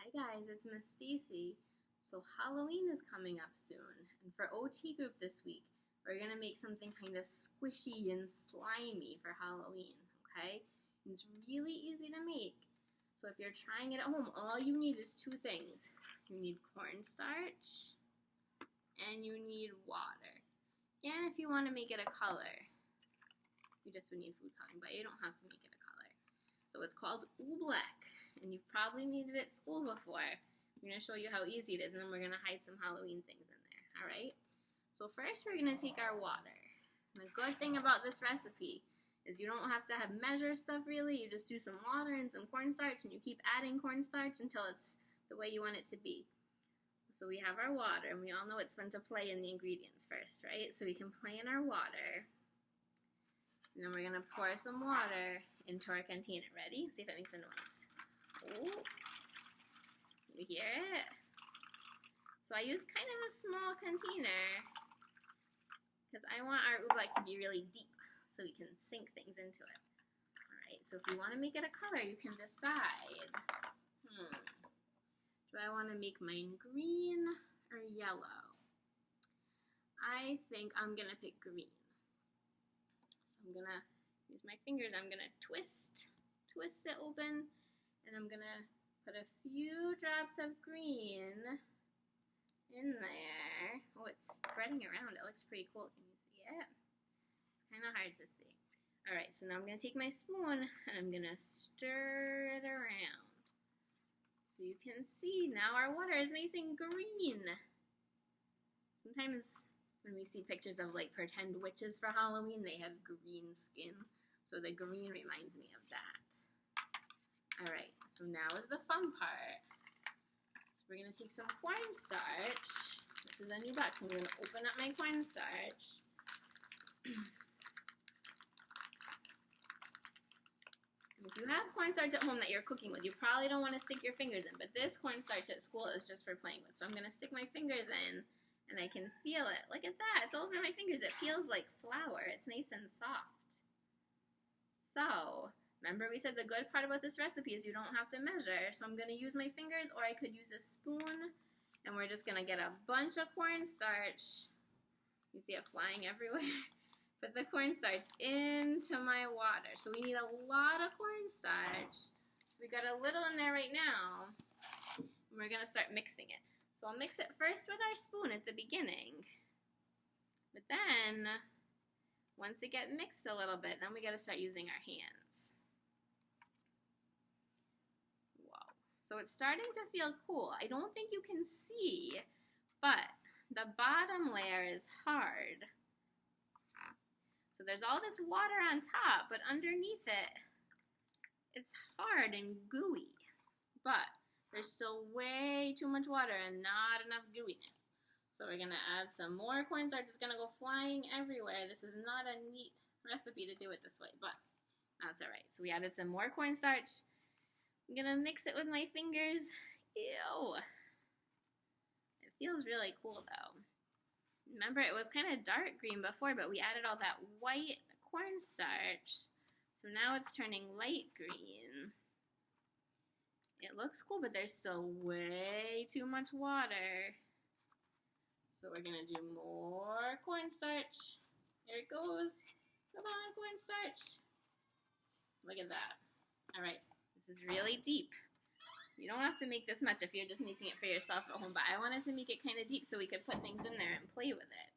Hi guys, it's Miss Stacy. So Halloween is coming up soon, and for OT group this week, we're gonna make something kind of squishy and slimy for Halloween, okay? And it's really easy to make. So if you're trying it at home, all you need is two things. You need cornstarch, and you need water. And if you want to make it a color, you just would need food coloring, but you don't have to make it a color. So it's called oobleck, and you've probably made it at school before. I'm going to show you how easy it is, and then we're going to hide some Halloween things in there, alright? So first we're going to take our water. And the good thing about this recipe is you don't have to measure stuff really. You just do some water and some cornstarch, and you keep adding cornstarch until it's the way you want it to be. So we have our water, and we all know it's fun to play in the ingredients first, right? So we can play in our water. And then we're going to pour some water into our container. Ready? See if it makes a noise. Oh, you hear it? So I use kind of a small container because I want our oobleck to be really deep so we can sink things into it. Alright, so if you want to make it a color, you can decide. Do I want to make mine green or yellow? I think I'm going to pick green. So I'm going to use my fingers. I'm going to twist it open, and I'm going to put a few drops of green in there. Oh, it's spreading around. It looks pretty cool. Can you see it? It's kind of hard to see. Alright, so now I'm going to take my spoon, and I'm going to stir it around. So you can see now our water is nice and green. Sometimes when we see pictures of like pretend witches for Halloween, they have green skin. So the green reminds me of that. Alright, so now is the fun part. So we're going to take some cornstarch. This is a new box. I'm going to open up my cornstarch. If you have cornstarch at home that you're cooking with, you probably don't want to stick your fingers in, but this cornstarch at school is just for playing with. So I'm going to stick my fingers in, and I can feel it. Look at that. It's all over my fingers. It feels like flour. It's nice and soft. So, remember we said the good part about this recipe is you don't have to measure. So I'm going to use my fingers, or I could use a spoon, and we're just going to get a bunch of cornstarch. You see it flying everywhere? Put the cornstarch into my water. So we need a lot of cornstarch. So we got a little in there right now. And we're going to start mixing it. So I'll mix it first with our spoon at the beginning. But then, once it gets mixed a little bit, then we got to start using our hands. Whoa. So it's starting to feel cool. I don't think you can see, but the bottom layer is hard. So there's all this water on top, but underneath it, it's hard and gooey. But there's still way too much water and not enough gooiness. So we're going to add some more cornstarch. It's going to go flying everywhere. This is not a neat recipe to do it this way, but that's alright. So we added some more cornstarch. I'm going to mix it with my fingers. Ew. It feels really cool though. Remember, it was kind of dark green before, but we added all that white cornstarch. So now it's turning light green. It looks cool, but there's still way too much water. So we're going to do more cornstarch. Here it goes. Come on, cornstarch. Look at that. All right, this is really deep. You don't have to make this much if you're just making it for yourself at home, but I wanted to make it kind of deep so we could put things in there and play with it.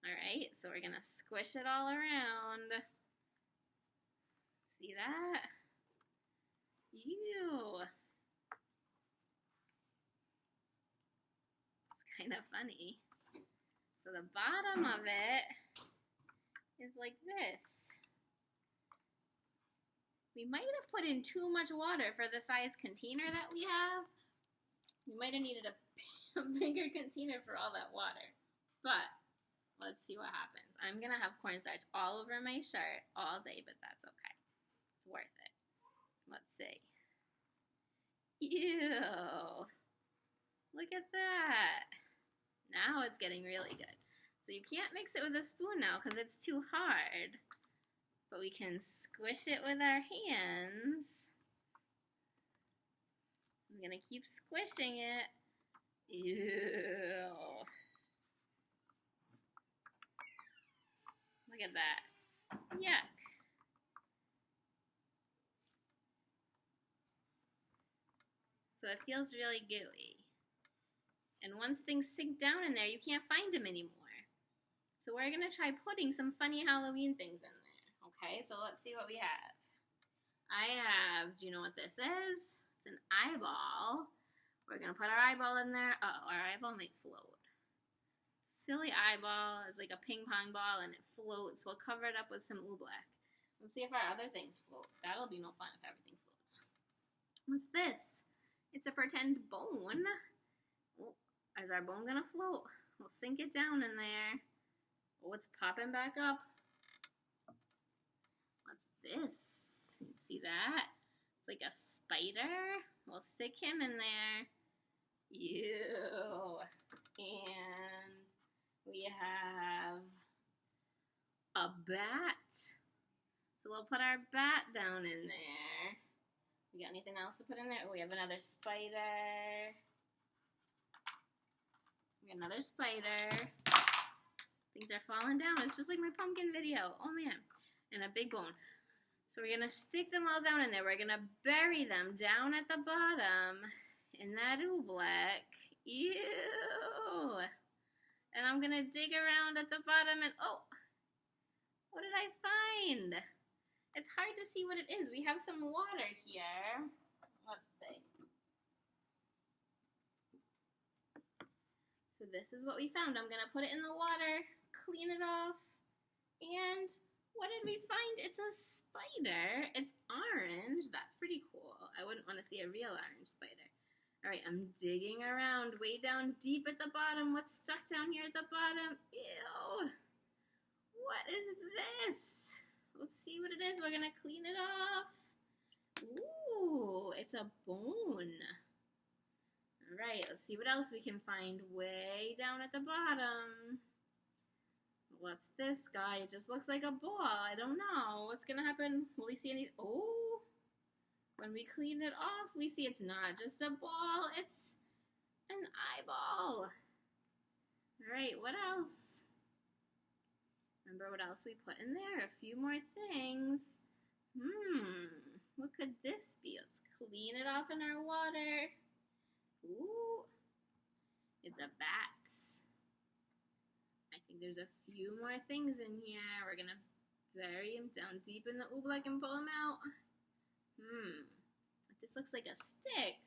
Alright, so we're going to squish it all around. See that? Ew. It's kind of funny. So the bottom of it is like this. We might have put in too much water for the size container that we have. We might have needed a bigger container for all that water. But let's see what happens. I'm going to have cornstarch all over my shirt all day, but that's okay. It's worth it. Let's see. Ew. Look at that. Now it's getting really good. So you can't mix it with a spoon now because it's too hard. But we can squish it with our hands. I'm gonna keep squishing it. Ew. Look at that. Yuck. So it feels really gooey. And once things sink down in there, you can't find them anymore. So we're gonna try putting some funny Halloween things in there. Okay, so let's see what we have. I have, do you know what this is? It's an eyeball. We're gonna put our eyeball in there. Uh-oh, our eyeball might float. Silly eyeball is like a ping pong ball and it floats. We'll cover it up with some oobleck. Let's see if our other things float. That'll be no fun if everything floats. What's this? It's a pretend bone. Oh, is our bone gonna float? We'll sink it down in there. Oh, it's popping back up. What's this? You see that? It's like a spider. We'll stick him in there. Ew. And we have a bat. So we'll put our bat down in there. We got anything else to put in there? Oh, we have another spider. We got another spider. Things are falling down. It's just like my pumpkin video. Oh man. And a big bone. So we're going to stick them all down in there. We're going to bury them down at the bottom in that oobleck. Ew. And I'm going to dig around at the bottom and, oh, what did I find? It's hard to see what it is. We have some water here. Let's see. So this is what we found. I'm going to put it in the water, clean it off, and what did we find? It's a spider. It's orange. That's pretty cool. I wouldn't want to see a real orange spider. All right, I'm digging around way down deep at the bottom. What's stuck down here at the bottom? Ew. What is this? Let's see what it is. We're going to clean it off. Ooh, it's a bone. All right, let's see what else we can find way down at the bottom. What's this guy? It just looks like a ball. I don't know. What's going to happen? Will we see any? Oh, when we clean it off, we see it's not just a ball. It's an eyeball. All right, what else? Remember what else we put in there? A few more things. What could this be? Let's clean it off in our water. Ooh, it's a bat. I think there's a few more things in here. We're going to bury them down deep in the oobleck and pull them out. It just looks like a stick.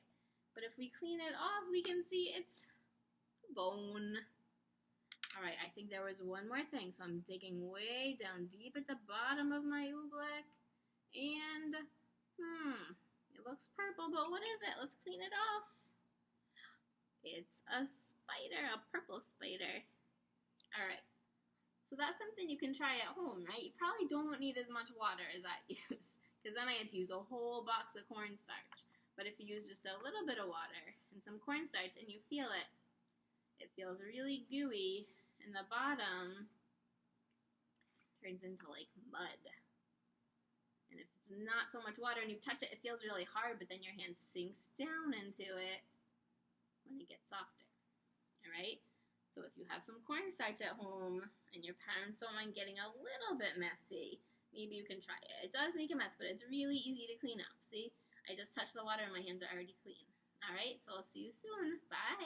But if we clean it off, we can see it's a bone. All right, I think there was one more thing. So I'm digging way down deep at the bottom of my oobleck. And, it looks purple, but what is it? Let's clean it off. It's a spider, a purple spider. All right, so that's something you can try at home, right? You probably don't need as much water as I used, because then I had to use a whole box of cornstarch. But if you use just a little bit of water and some cornstarch and you feel it, it feels really gooey, and the bottom turns into like mud. And if it's not so much water and you touch it, it feels really hard, but then your hand sinks down into it when it gets softer. All right? So if you have some cornstarch at home and your parents don't mind getting a little bit messy, maybe you can try it. It does make a mess, but it's really easy to clean up. See? I just touched the water and my hands are already clean. All right? So I'll see you soon. Bye.